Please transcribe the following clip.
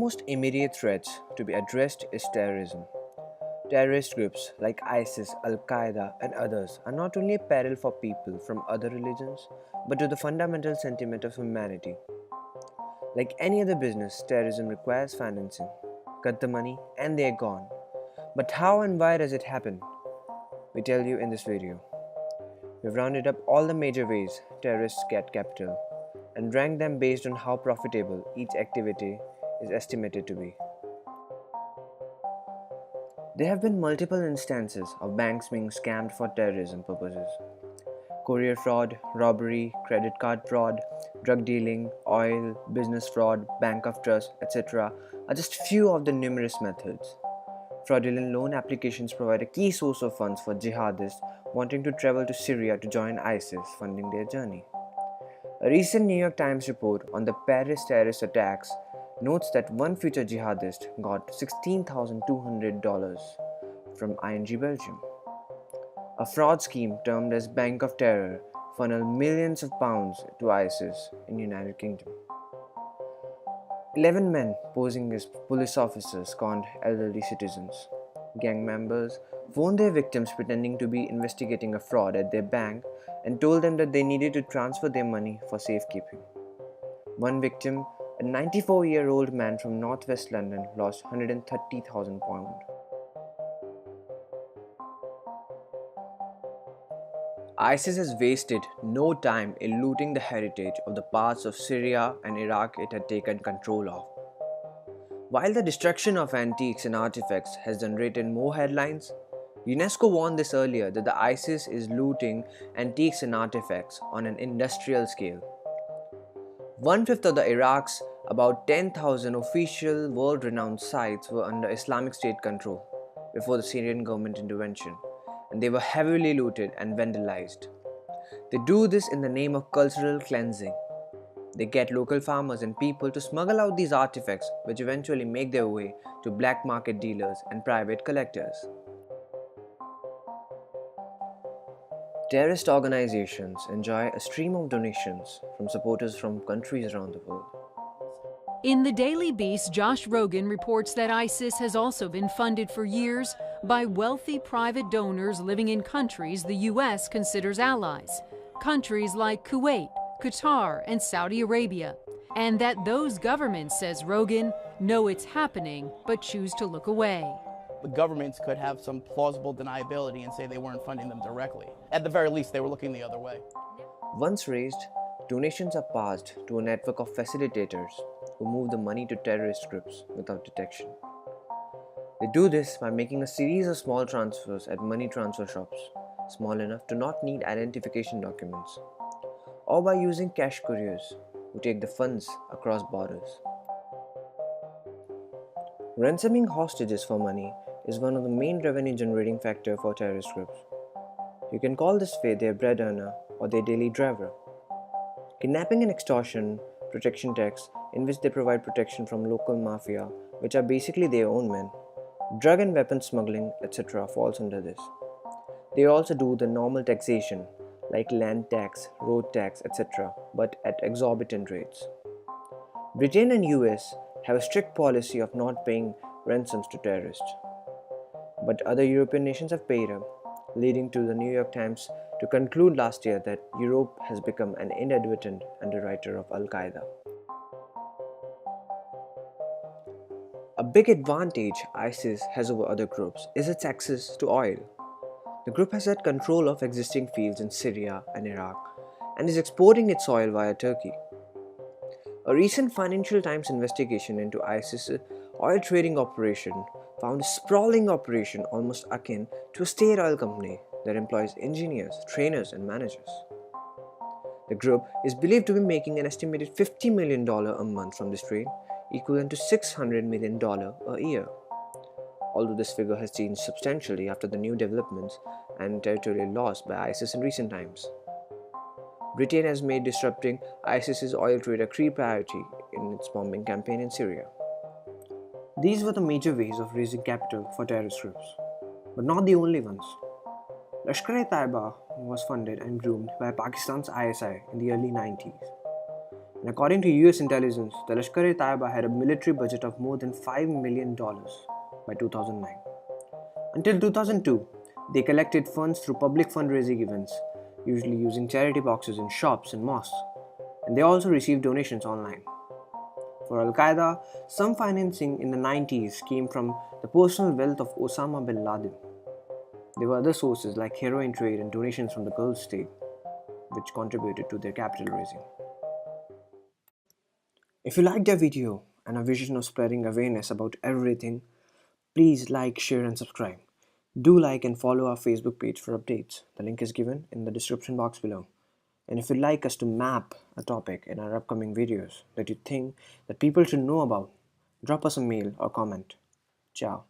most immediate threats to be addressed is terrorism. Terrorist groups like ISIS, Al Qaeda, and others are not only a peril for people from other religions, but to the fundamental sentiment of humanity. Like any other business, terrorism requires financing. Cut the money, and they're gone. But how and why does it happen? We tell you in this video. We've rounded up all the major ways terrorists get capital and ranked them based on how profitable each activity is estimated to be. There have been multiple instances of banks being scammed for terrorism purposes. Courier fraud, robbery, credit card fraud, drug dealing, oil, business fraud, bank of trust, etc. are just few of the numerous methods. Fraudulent loan applications provide a key source of funds for jihadists wanting to travel to Syria to join ISIS, funding their journey. A recent New York Times report on the Paris terrorist attacks notes that one future jihadist got $16,200 from ING Belgium. A fraud scheme termed as Bank of Terror funneled millions of pounds to ISIS in the United Kingdom. 11 men posing as police officers conned elderly citizens. Gang members phoned their victims pretending to be investigating a fraud at their bank and told them that they needed to transfer their money for safekeeping. One victim, a 94-year-old man from northwest London, lost £130,000. ISIS has wasted no time in looting the heritage of the parts of Syria and Iraq it had taken control of. While the destruction of antiques and artifacts has generated more headlines, UNESCO warned this earlier that the ISIS is looting antiques and artifacts on an industrial scale. One-fifth of the Iraq's about 10,000 official world-renowned sites were under Islamic State control before the Syrian government intervention, and they were heavily looted and vandalized. They do this in the name of cultural cleansing. They get local farmers and people to smuggle out these artifacts, which eventually make their way to black market dealers and private collectors. Terrorist organizations enjoy a stream of donations from supporters from countries around the world. In the Daily Beast, Josh Rogan reports that ISIS has also been funded for years by wealthy private donors living in countries the U.S. considers allies, countries like Kuwait, Qatar, and Saudi Arabia, and that those governments, says Rogan, know it's happening but choose to look away. The governments could have some plausible deniability and say they weren't funding them directly. At the very least, they were looking the other way. Once raised, donations are passed to a network of facilitators who move the money to terrorist groups without detection. They do this by making a series of small transfers at money transfer shops, small enough to not need identification documents, or by using cash couriers who take the funds across borders. Ransoming hostages for money is one of the main revenue generating factors for terrorist groups. You can call this way their bread earner or their daily driver. Kidnapping and extortion, protection tax, in which they provide protection from local mafia, which are basically their own men. Drug and weapon smuggling, etc. falls under this. They also do the normal taxation, like land tax, road tax, etc., but at exorbitant rates. Britain and US have a strict policy of not paying ransoms to terrorists, but other European nations have paid up, leading to the New York Times to conclude last year that Europe has become an inadvertent underwriter of Al Qaeda. A big advantage ISIS has over other groups is its access to oil. The group has had control of existing fields in Syria and Iraq and is exporting its oil via Turkey. A recent Financial Times investigation into ISIS' oil trading operation found a sprawling operation almost akin to a state oil company that employs engineers, trainers, and managers. The group is believed to be making an estimated $50 million a month from this trade, equivalent to $600 million a year. Although this figure has changed substantially after the new developments and territorial loss by ISIS in recent times. Britain has made disrupting ISIS's oil trade a key priority in its bombing campaign in Syria. These were the major ways of raising capital for terrorist groups, but not the only ones. Lashkar-e-Taiba was funded and groomed by Pakistan's ISI in the early 90s. And according to US intelligence, the Lashkar-e-Taiba had a military budget of more than $5 million by 2009. Until 2002, they collected funds through public fundraising events, usually using charity boxes in shops and mosques, and they also received donations online. For Al-Qaeda, some financing in the 90s came from the personal wealth of Osama bin Laden. There were other sources like heroin trade and donations from the Gulf state, which contributed to their capital raising. If you liked the video and our vision of spreading awareness about everything, please like, share, and subscribe. Do like and follow our Facebook page for updates. The link is given in the description box below. And if you'd like us to map a topic in our upcoming videos that you think that people should know about, drop us a mail or comment. Ciao.